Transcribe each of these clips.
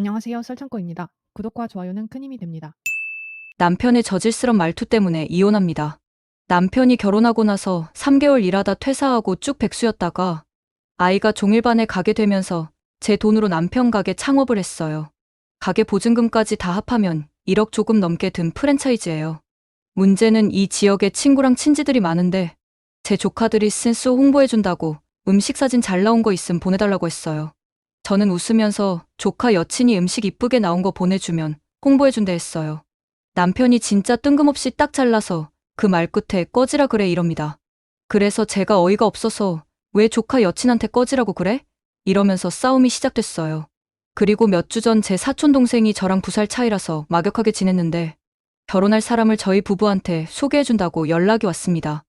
안녕하세요. 썰창고입니다. 구독과 좋아요는 큰 힘이 됩니다. 남편의 저질스런 말투 때문에 이혼합니다. 남편이 결혼하고 나서 3개월 일하다 퇴사하고 쭉 백수였다가 아이가 종일반에 가게 되면서 제 돈으로 남편 가게 창업을 했어요. 가게 보증금까지 다 합하면 1억 조금 넘게 든 프랜차이즈예요. 문제는 이 지역에 친구랑 친지들이 많은데 제 조카들이 센스 홍보해준다고 음식 사진 잘 나온 거 있음 보내달라고 했어요. 저는 웃으면서 조카 여친이 음식 이쁘게 나온 거 보내주면 홍보해준대 했어요. 남편이 진짜 뜬금없이 딱 잘라서 그 말 끝에 꺼지라 그래 이럽니다. 그래서 제가 어이가 없어서 왜 조카 여친한테 꺼지라고 그래? 이러면서 싸움이 시작됐어요. 그리고 몇 주 전 제 사촌 동생이 저랑 2살 차이라서 막역하게 지냈는데 결혼할 사람을 저희 부부한테 소개해준다고 연락이 왔습니다.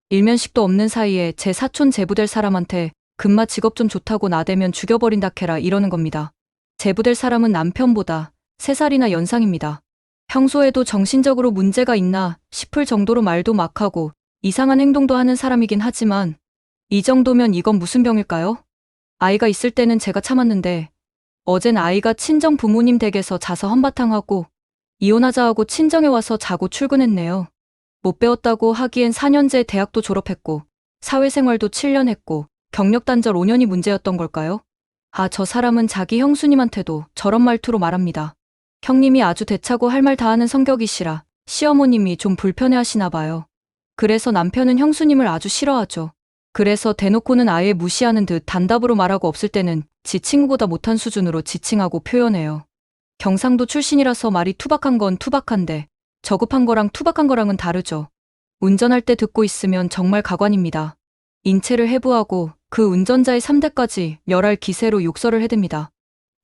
일면식도 없는 사이에 제 사촌 제부될 사람한테 금마 직업 좀 좋다고 나대면 죽여버린다 캐라 이러는 겁니다. 제부될 사람은 남편보다 3살이나 연상입니다. 평소에도 정신적으로 문제가 있나 싶을 정도로 말도 막하고 이상한 행동도 하는 사람이긴 하지만 이 정도면 이건 무슨 병일까요? 아이가 있을 때는 제가 참았는데 어젠 아이가 친정 부모님 댁에서 자서 한바탕 하고 이혼하자 하고 친정에 와서 자고 출근했네요. 못 배웠다고 하기엔 4년제 대학도 졸업했고 사회생활도 7년 했고 경력 단절 5년이 문제였던 걸까요? 아, 저 사람은 자기 형수님한테도 저런 말투로 말합니다. 형님이 아주 대차고 할 말 다 하는 성격이시라 시어머님이 좀 불편해하시나 봐요. 그래서 남편은 형수님을 아주 싫어하죠. 그래서 대놓고는 아예 무시하는 듯 단답으로 말하고 없을 때는 지 친구보다 못한 수준으로 지칭하고 표현해요. 경상도 출신이라서 말이 투박한 건 투박한데 저급한 거랑 투박한 거랑은 다르죠. 운전할 때 듣고 있으면 정말 가관입니다. 인체를 해부하고 그 운전자의 3대까지 멸할 기세로 욕설을 해댑니다.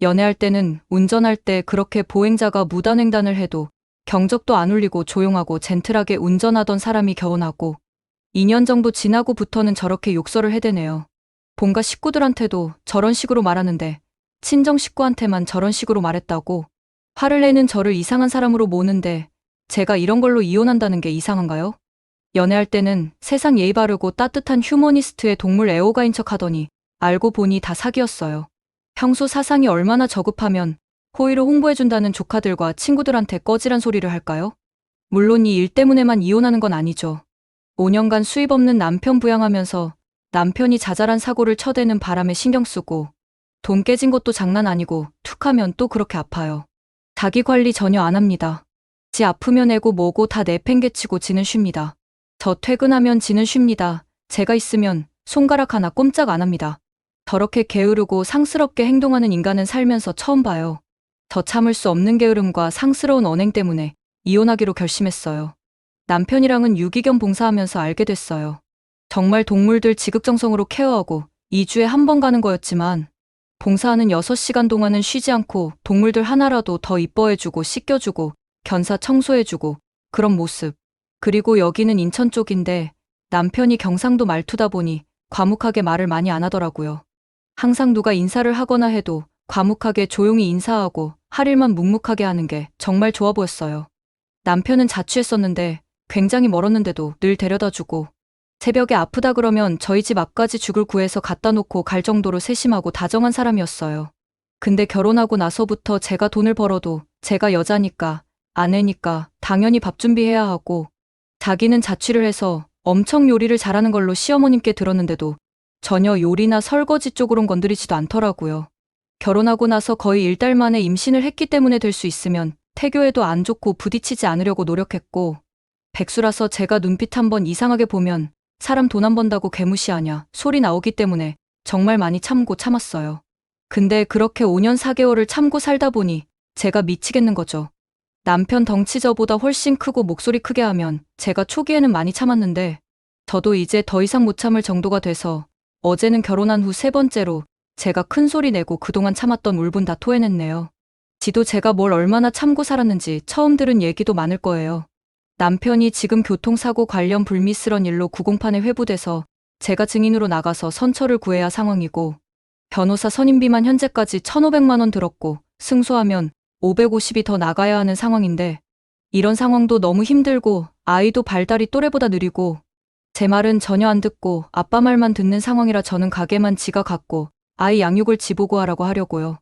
연애할 때는 운전할 때 그렇게 보행자가 무단횡단을 해도 경적도 안 울리고 조용하고 젠틀하게 운전하던 사람이 결혼하고 2년 정도 지나고부터는 저렇게 욕설을 해대네요. 본가 식구들한테도 저런 식으로 말하는데 친정 식구한테만 저런 식으로 말했다고 화를 내는 저를 이상한 사람으로 모는데 제가 이런 걸로 이혼한다는 게 이상한가요? 연애할 때는 세상 예의 바르고 따뜻한 휴머니스트의 동물 애호가인 척 하더니 알고 보니 다 사기였어요. 평소 사상이 얼마나 저급하면 호의로 홍보해준다는 조카들과 친구들한테 꺼지란 소리를 할까요? 물론 이 일 때문에만 이혼하는 건 아니죠. 5년간 수입 없는 남편 부양하면서 남편이 자잘한 사고를 쳐대는 바람에 신경 쓰고 돈 깨진 것도 장난 아니고 툭 하면 또 그렇게 아파요. 자기 관리 전혀 안 합니다. 지 아프면 애고 뭐고 다 내팽개치고 지는 쉽니다. 저 퇴근하면 지는 쉽니다. 제가 있으면 손가락 하나 꼼짝 안 합니다. 저렇게 게으르고 상스럽게 행동하는 인간은 살면서 처음 봐요. 저 참을 수 없는 게으름과 상스러운 언행 때문에 이혼하기로 결심했어요. 남편이랑은 유기견 봉사하면서 알게 됐어요. 정말 동물들 지극정성으로 케어하고 2주에 한 번 가는 거였지만 봉사하는 6시간 동안은 쉬지 않고 동물들 하나라도 더 이뻐해주고 씻겨주고 견사 청소해주고 그런 모습. 그리고 여기는 인천 쪽인데 남편이 경상도 말투다 보니 과묵하게 말을 많이 안 하더라고요. 항상 누가 인사를 하거나 해도 과묵하게 조용히 인사하고 할 일만 묵묵하게 하는 게 정말 좋아 보였어요. 남편은 자취했었는데 굉장히 멀었는데도 늘 데려다주고 새벽에 아프다 그러면 저희 집 앞까지 죽을 구해서 갖다 놓고 갈 정도로 세심하고 다정한 사람이었어요. 근데 결혼하고 나서부터 제가 돈을 벌어도 제가 여자니까 아내니까 당연히 밥 준비해야 하고 자기는 자취를 해서 엄청 요리를 잘하는 걸로 시어머님께 들었는데도 전혀 요리나 설거지 쪽으론 건드리지도 않더라고요. 결혼하고 나서 거의 1달 만에 임신을 했기 때문에 될 수 있으면 태교에도 안 좋고 부딪히지 않으려고 노력했고 백수라서 제가 눈빛 한번 이상하게 보면 사람 돈 안 번다고 개무시하냐 소리 나오기 때문에 정말 많이 참고 참았어요. 근데 그렇게 5년 4개월을 참고 살다 보니 제가 미치겠는 거죠. 남편 덩치 저보다 훨씬 크고 목소리 크게 하면 제가 초기에는 많이 참았는데 저도 이제 더 이상 못 참을 정도가 돼서 어제는 결혼한 후 3번째로 제가 큰 소리 내고 그동안 참았던 울분 다 토해냈네요. 지도 제가 뭘 얼마나 참고 살았는지 처음 들은 얘기도 많을 거예요. 남편이 지금 교통사고 관련 불미스런 일로 구공판에 회부돼서 제가 증인으로 나가서 선처를 구해야 할 상황이고 변호사 선임비만 현재까지 1,500만 원 들었고 승소하면 550이 더 나가야 하는 상황인데 이런 상황도 너무 힘들고 아이도 발달이 또래보다 느리고 제 말은 전혀 안 듣고 아빠 말만 듣는 상황이라 저는 가게만 지가 갖고 아이 양육을 지보고 하라고 하려고요.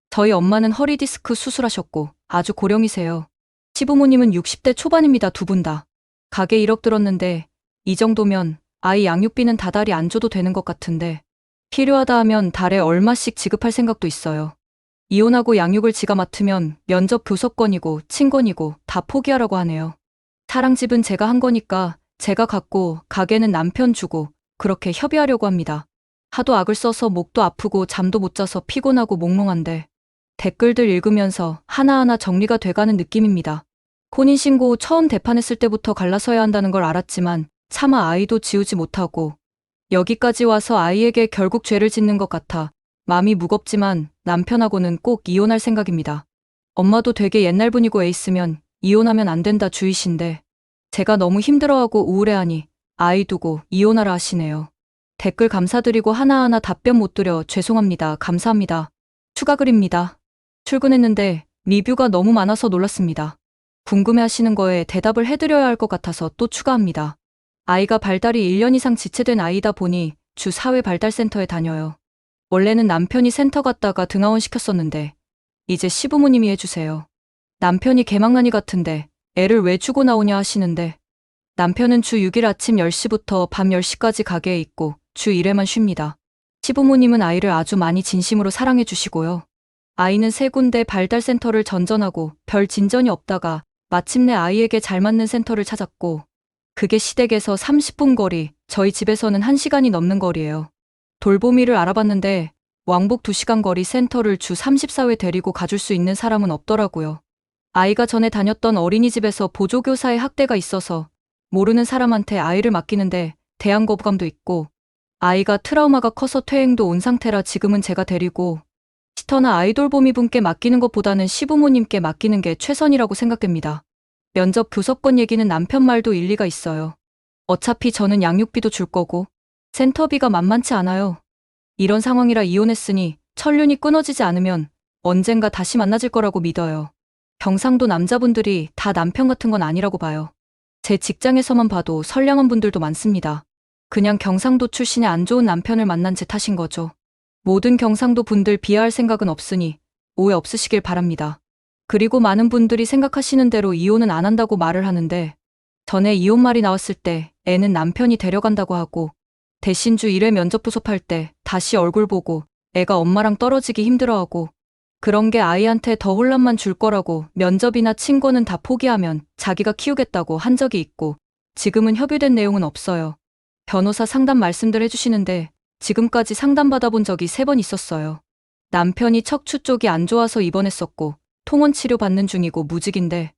저희 엄마는 허리 디스크 수술하셨고 아주 고령이세요. 시부모님은 60대 초반입니다. 두 분 다. 가게 1억 들었는데 이 정도면 아이 양육비는 다달이 안 줘도 되는 것 같은데 필요하다 하면 달에 얼마씩 지급할 생각도 있어요. 이혼하고 양육을 지가 맡으면 면접 교섭권이고 친권이고 다 포기하라고 하네요. 사랑집은 제가 한 거니까 제가 갖고 가게는 남편 주고 그렇게 협의하려고 합니다. 하도 악을 써서 목도 아프고 잠도 못 자서 피곤하고 몽롱한데 댓글들 읽으면서 하나하나 정리가 돼가는 느낌입니다. 혼인신고 처음 대판했을 때부터 갈라서야 한다는 걸 알았지만 차마 아이도 지우지 못하고 여기까지 와서 아이에게 결국 죄를 짓는 것 같아 마음이 무겁지만 남편하고는 꼭 이혼할 생각입니다. 엄마도 되게 옛날 분이고 애 있으면 이혼하면 안 된다 주의신데 제가 너무 힘들어하고 우울해하니 아이 두고 이혼하라 하시네요. 댓글 감사드리고 하나하나 답변 못 드려 죄송합니다. 감사합니다. 추가 글입니다. 출근했는데 리뷰가 너무 많아서 놀랐습니다. 궁금해하시는 거에 대답을 해드려야 할 것 같아서 또 추가합니다. 아이가 발달이 1년 이상 지체된 아이다 보니 주 사회발달센터에 다녀요. 원래는 남편이 센터 갔다가 등하원 시켰었는데 이제 시부모님이 해주세요. 남편이 개망나니 같은데 애를 왜 주고 나오냐 하시는데 남편은 주 6일 아침 10시부터 밤 10시까지 가게에 있고 주 1회만 쉽니다. 시부모님은 아이를 아주 많이 진심으로 사랑해 주시고요. 아이는 3군데 발달센터를 전전하고 별 진전이 없다가 마침내 아이에게 잘 맞는 센터를 찾았고 그게 시댁에서 30분 거리, 저희 집에서는 1시간이 넘는 거리예요. 돌보미를 알아봤는데 왕복 2시간 거리 센터를 주 34회 데리고 가줄 수 있는 사람은 없더라고요. 아이가 전에 다녔던 어린이집에서 보조교사의 학대가 있어서 모르는 사람한테 아이를 맡기는데 대안 거부감도 있고 아이가 트라우마가 커서 퇴행도 온 상태라 지금은 제가 데리고 시터나 아이돌보미 분께 맡기는 것보다는 시부모님께 맡기는 게 최선이라고 생각됩니다. 면접 교섭권 얘기는 남편 말도 일리가 있어요. 어차피 저는 양육비도 줄 거고 센터비가 만만치 않아요. 이런 상황이라 이혼했으니 천륜이 끊어지지 않으면 언젠가 다시 만나질 거라고 믿어요. 경상도 남자분들이 다 남편 같은 건 아니라고 봐요. 제 직장에서만 봐도 선량한 분들도 많습니다. 그냥 경상도 출신의 안 좋은 남편을 만난 제 탓인 거죠. 모든 경상도 분들 비하할 생각은 없으니 오해 없으시길 바랍니다. 그리고 많은 분들이 생각하시는 대로 이혼은 안 한다고 말을 하는데 전에 이혼 말이 나왔을 때 애는 남편이 데려간다고 하고 대신 주 1회 면접 부섭할 때 다시 얼굴 보고 애가 엄마랑 떨어지기 힘들어하고 그런 게 아이한테 더 혼란만 줄 거라고 면접이나 친권은 다 포기하면 자기가 키우겠다고 한 적이 있고 지금은 협의된 내용은 없어요. 변호사 상담 말씀들 해주시는데 지금까지 상담받아본 적이 3번 있었어요. 남편이 척추 쪽이 안 좋아서 입원했었고 통원 치료 받는 중이고 무직인데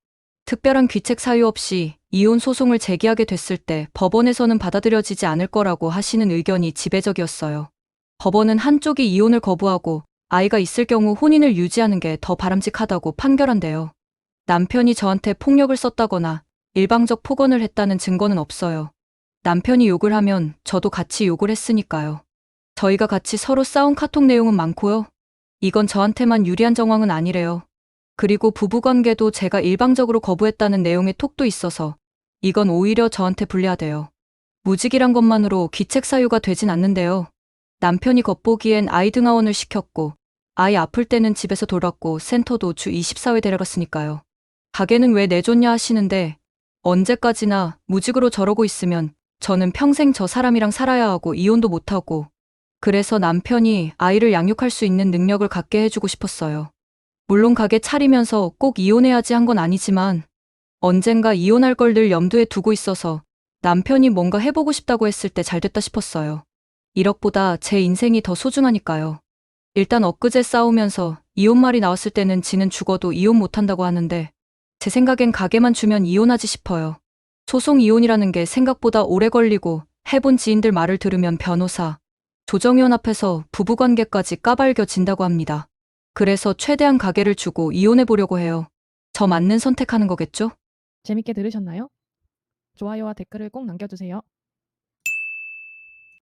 특별한 귀책 사유 없이 이혼 소송을 제기하게 됐을 때 법원에서는 받아들여지지 않을 거라고 하시는 의견이 지배적이었어요. 법원은 한쪽이 이혼을 거부하고 아이가 있을 경우 혼인을 유지하는 게 더 바람직하다고 판결한대요. 남편이 저한테 폭력을 썼다거나 일방적 폭언을 했다는 증거는 없어요. 남편이 욕을 하면 저도 같이 욕을 했으니까요. 저희가 같이 서로 싸운 카톡 내용은 많고요. 이건 저한테만 유리한 정황은 아니래요. 그리고 부부관계도 제가 일방적으로 거부했다는 내용의 톡도 있어서 이건 오히려 저한테 불리하대요. 무직이란 것만으로 귀책 사유가 되진 않는데요. 남편이 겉보기엔 아이 등하원을 시켰고 아이 아플 때는 집에서 돌봤고 센터도 주 24회 데려갔으니까요. 가게는 왜 내줬냐 하시는데 언제까지나 무직으로 저러고 있으면 저는 평생 저 사람이랑 살아야 하고 이혼도 못하고 그래서 남편이 아이를 양육할 수 있는 능력을 갖게 해주고 싶었어요. 물론 가게 차리면서 꼭 이혼해야지 한 건 아니지만 언젠가 이혼할 걸 늘 염두에 두고 있어서 남편이 뭔가 해보고 싶다고 했을 때 잘됐다 싶었어요. 1억보다 제 인생이 더 소중하니까요. 일단 엊그제 싸우면서 이혼 말이 나왔을 때는 지는 죽어도 이혼 못한다고 하는데 제 생각엔 가게만 주면 이혼하지 싶어요. 소송 이혼이라는 게 생각보다 오래 걸리고 해본 지인들 말을 들으면 변호사, 조정위원 앞에서 부부관계까지 까발겨진다고 합니다. 그래서 최대한 가게를 주고 이혼해보려고 해요. 저 맞는 선택하는 거겠죠? 재밌게 들으셨나요? 좋아요와 댓글을 꼭 남겨주세요.